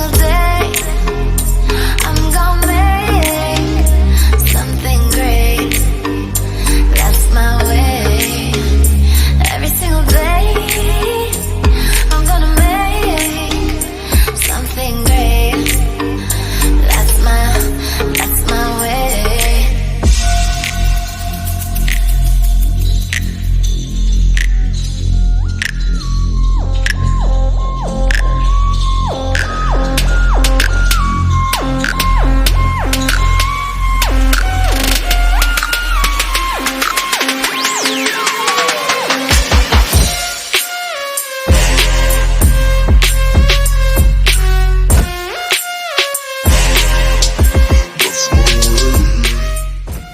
single day I'm gonna make something great. That's my way. Every single day I'm gonna make something great. That's my way.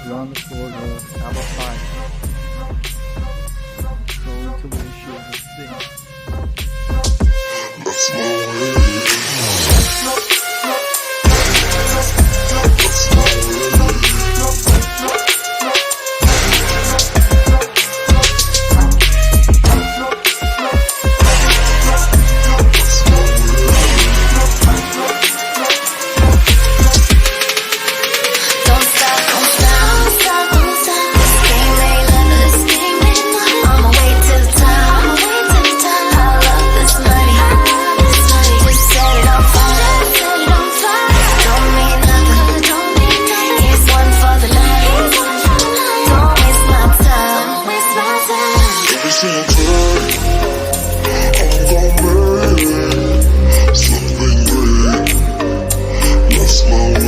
Run for the number 5. Go to the show and sing. That's my way. That's my way. Don't stop, don't stop, don't stop. This game ain't love, this game ain't love. I'ma wait till the top, I love this money, just set it on fire, Don't mean nothing, here's one for the night. Don't waste my time, Every single time I'm gonna make something great. That's my way.